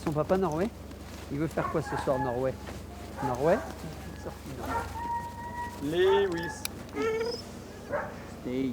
son papa, Norway. Il veut faire quoi ce soir, Norway? Norway? Lewis. Stay.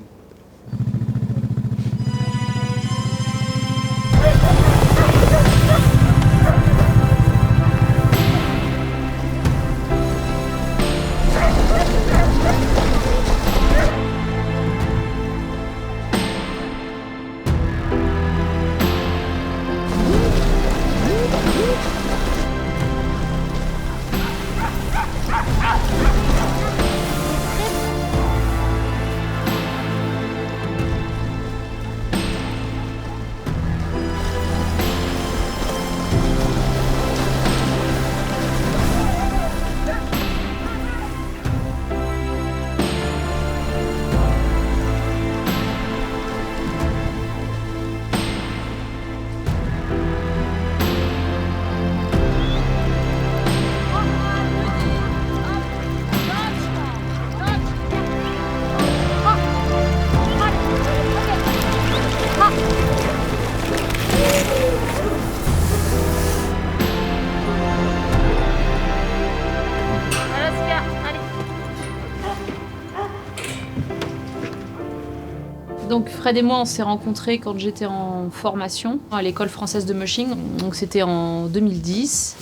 Donc Fred et moi, on s'est rencontrés quand j'étais en formation à l'école française de Mushing. Donc c'était en 2010.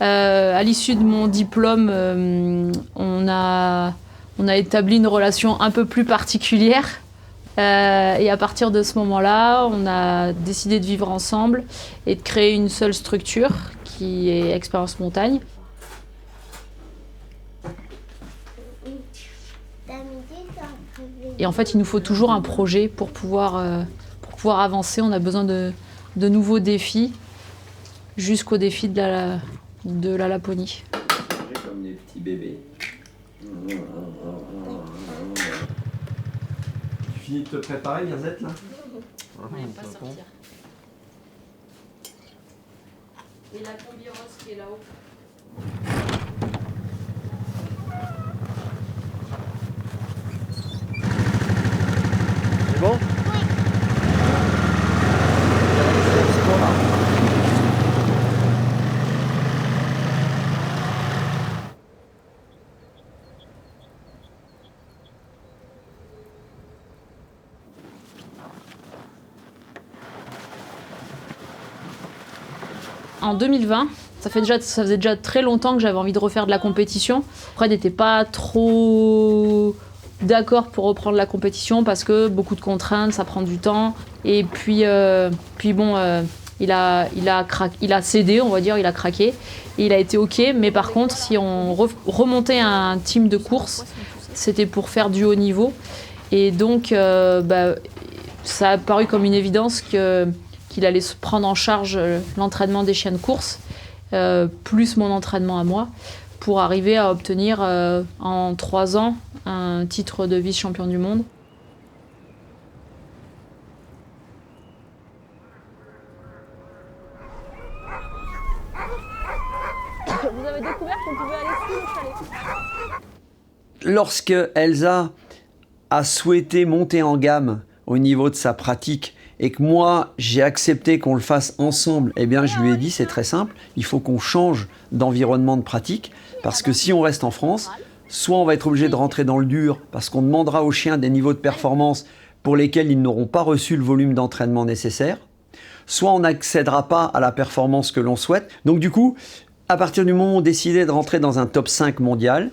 À l'issue de mon diplôme, on a établi une relation un peu plus particulière. Et à partir de ce moment-là, on a décidé de vivre ensemble et de créer une seule structure qui est Expérience Montagne. Et en fait, il nous faut toujours un projet pour pouvoir avancer. On a besoin de nouveaux défis jusqu'au défi de la Laponie. Comme des petits bébés. Tu finis de te préparer, Birzette, là? On n'aime pas sortir. Et la combi rose qui est là-haut. C'est bon? En 2020, ça faisait déjà très longtemps que j'avais envie de refaire de la compétition. Fred n'était pas trop d'accord pour reprendre la compétition parce que beaucoup de contraintes, ça prend du temps. Et puis bon, il a cédé, on va dire, il a craqué. Et il a été OK, mais par contre, si on remontait un team de course, c'était pour faire du haut niveau. Et donc, ça a paru comme une évidence qu'il allait prendre en charge l'entraînement des chiens de course, plus mon entraînement à moi, pour arriver à obtenir en 3 ans un titre de vice-champion du monde. Vous avez découvert qu'on pouvait aller sous le chalet. Lorsque Elsa a souhaité monter en gamme au niveau de sa pratique et que moi j'ai accepté qu'on le fasse ensemble, eh bien je lui ai dit c'est très simple, il faut qu'on change d'environnement de pratique parce que si on reste en France, soit on va être obligé de rentrer dans le dur parce qu'on demandera aux chiens des niveaux de performance pour lesquels ils n'auront pas reçu le volume d'entraînement nécessaire, soit on n'accédera pas à la performance que l'on souhaite. Donc du coup, à partir du moment où on décidait de rentrer dans un top 5 mondial,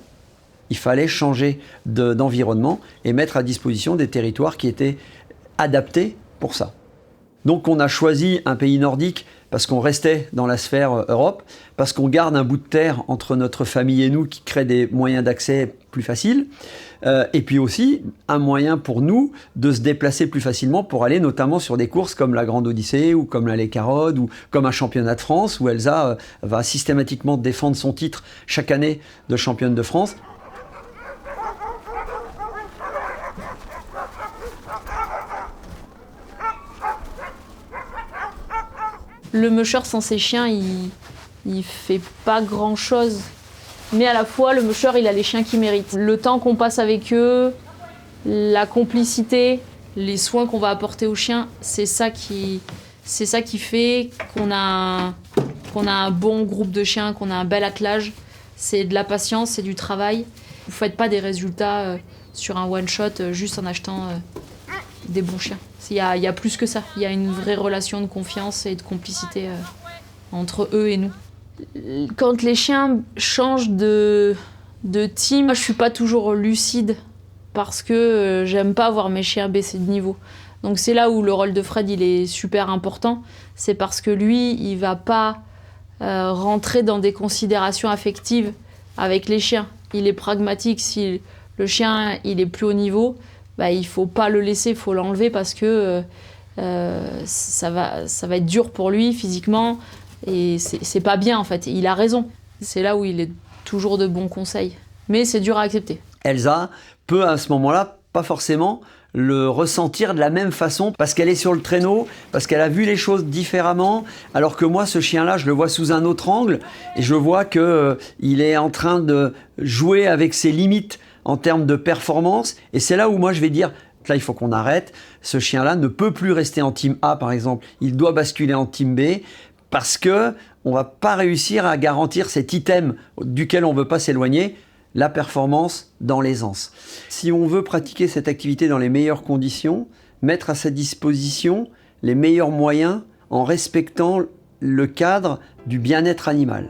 il fallait changer d'environnement et mettre à disposition des territoires qui étaient adaptés pour ça. Donc on a choisi un pays nordique parce qu'on restait dans la sphère Europe, parce qu'on garde un bout de terre entre notre famille et nous qui crée des moyens d'accès plus faciles, et puis aussi un moyen pour nous de se déplacer plus facilement pour aller notamment sur des courses comme la Grande Odyssée ou comme la Les Carrodes ou comme un championnat de France où Elsa va systématiquement défendre son titre chaque année de championne de France. Le musher sans ses chiens, il fait pas grand-chose. Mais à la fois, le musher, il a les chiens qu'il mérite. Le temps qu'on passe avec eux, la complicité, les soins qu'on va apporter aux chiens, c'est ça qui fait qu'on a qu'on a un bon groupe de chiens, qu'on a un bel attelage. C'est de la patience, c'est du travail. Vous ne faites pas des résultats sur un one-shot juste en achetant des bons chiens. Il y a plus que ça. Il y a une vraie relation de confiance et de complicité entre eux et nous. Quand les chiens changent de team, je suis pas toujours lucide parce que j'aime pas voir mes chiens baisser de niveau. Donc c'est là où le rôle de Fred il est super important. C'est parce que lui, il va pas rentrer dans des considérations affectives avec les chiens. Il est pragmatique. Si le chien il est plus haut niveau, bah, il faut pas le laisser, il faut l'enlever parce que ça va être dur pour lui physiquement. Et c'est pas bien en fait, il a raison. C'est là où il est toujours de bons conseils. Mais c'est dur à accepter. Elsa peut à ce moment-là pas forcément le ressentir de la même façon parce qu'elle est sur le traîneau, parce qu'elle a vu les choses différemment, alors que moi ce chien-là je le vois sous un autre angle et je vois qu'il est en train de jouer avec ses limites en termes de performance et c'est là où moi je vais dire là il faut qu'on arrête, ce chien-là ne peut plus rester en team A par exemple, il doit basculer en team B parce qu'on ne va pas réussir à garantir cet item duquel on ne veut pas s'éloigner, la performance dans l'aisance. Si on veut pratiquer cette activité dans les meilleures conditions, mettre à sa disposition les meilleurs moyens en respectant le cadre du bien-être animal.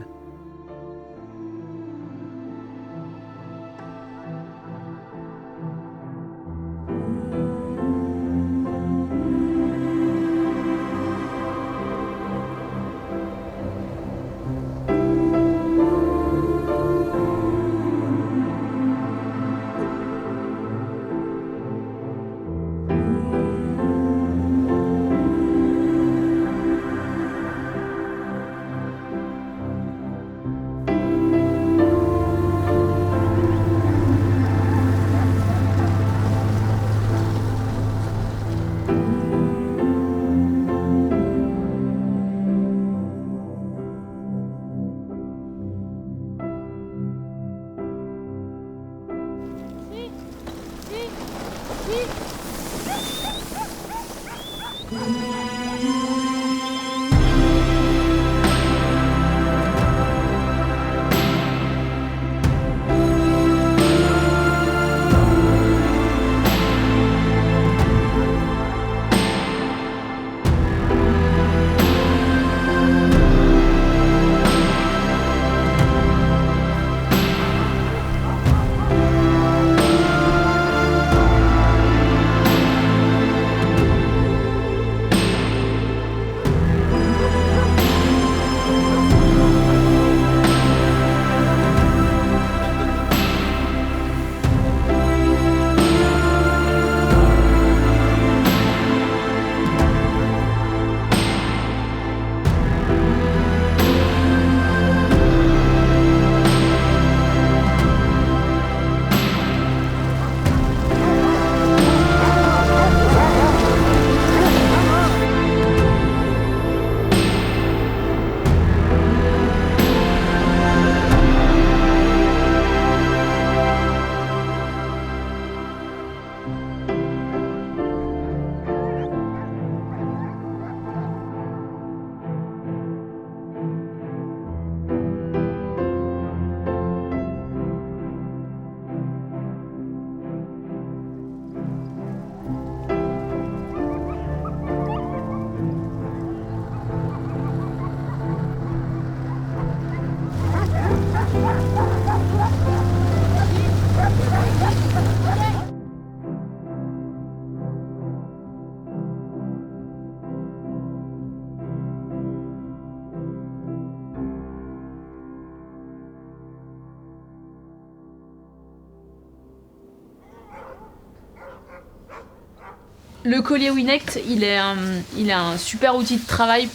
Le collier Winect, il est un super outil de travail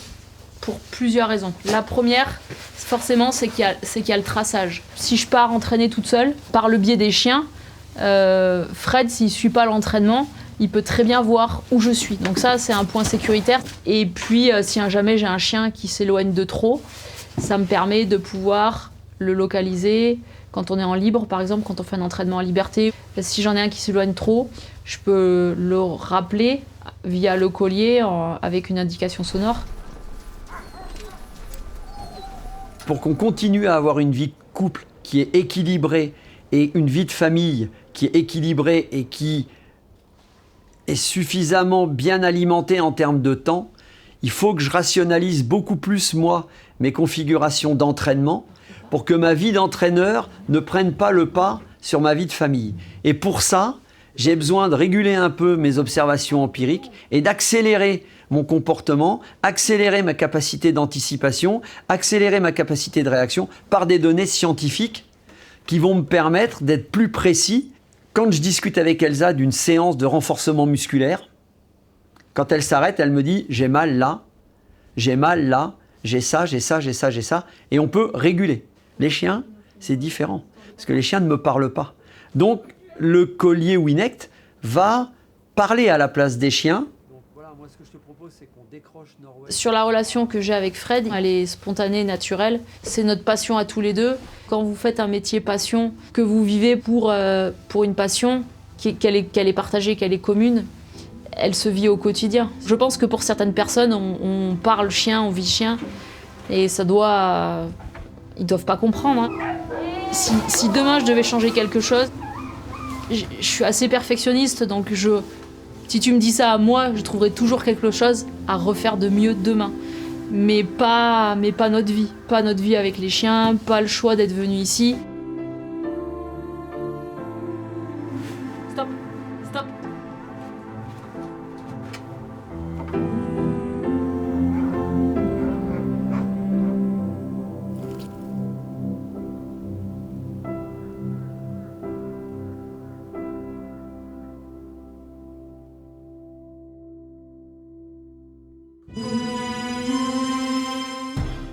pour plusieurs raisons. La première, forcément, c'est qu'il y a le traçage. Si je pars entraîner toute seule, par le biais des chiens, Fred, s'il ne suit pas l'entraînement, il peut très bien voir où je suis. Donc ça, c'est un point sécuritaire. Et puis, si jamais j'ai un chien qui s'éloigne de trop, ça me permet de pouvoir le localiser quand on est en libre, par exemple, quand on fait un entraînement en liberté. Si j'en ai un qui s'éloigne trop, je peux le rappeler via le collier avec une indication sonore. pour qu'on continue à avoir une vie de couple qui est équilibrée et une vie de famille qui est équilibrée et qui est suffisamment bien alimentée en termes de temps, il faut que je rationalise beaucoup plus, moi, mes configurations d'entraînement pour que ma vie d'entraîneur ne prenne pas le pas sur ma vie de famille. Et pour ça, j'ai besoin de réguler un peu mes observations empiriques et d'accélérer mon comportement, accélérer ma capacité d'anticipation, accélérer ma capacité de réaction par des données scientifiques qui vont me permettre d'être plus précis. Quand je discute avec Elsa d'une séance de renforcement musculaire, quand elle s'arrête, elle me dit « j'ai mal là, j'ai mal là, j'ai ça, j'ai ça, j'ai ça, j'ai ça », et on peut réguler. Les chiens, c'est différent, parce que les chiens ne me parlent pas. Donc, le collier Winect va parler à la place des chiens. Donc voilà, moi ce que je te propose, c'est qu'on décroche nord-ouest. Sur la relation que j'ai avec Fred, elle est spontanée, naturelle. C'est notre passion à tous les deux. Quand vous faites un métier passion, que vous vivez pour une passion, qu'elle est partagée, qu'elle est commune, elle se vit au quotidien. Je pense que pour certaines personnes, on parle chien, on vit chien, et ça doit... Ils doivent pas comprendre. Hein. Si demain je devais changer quelque chose, je suis assez perfectionniste, donc si tu me dis ça à moi, je trouverais toujours quelque chose à refaire de mieux demain. Mais pas notre vie. Pas notre vie avec les chiens, pas le choix d'être venu ici. Stop, stop.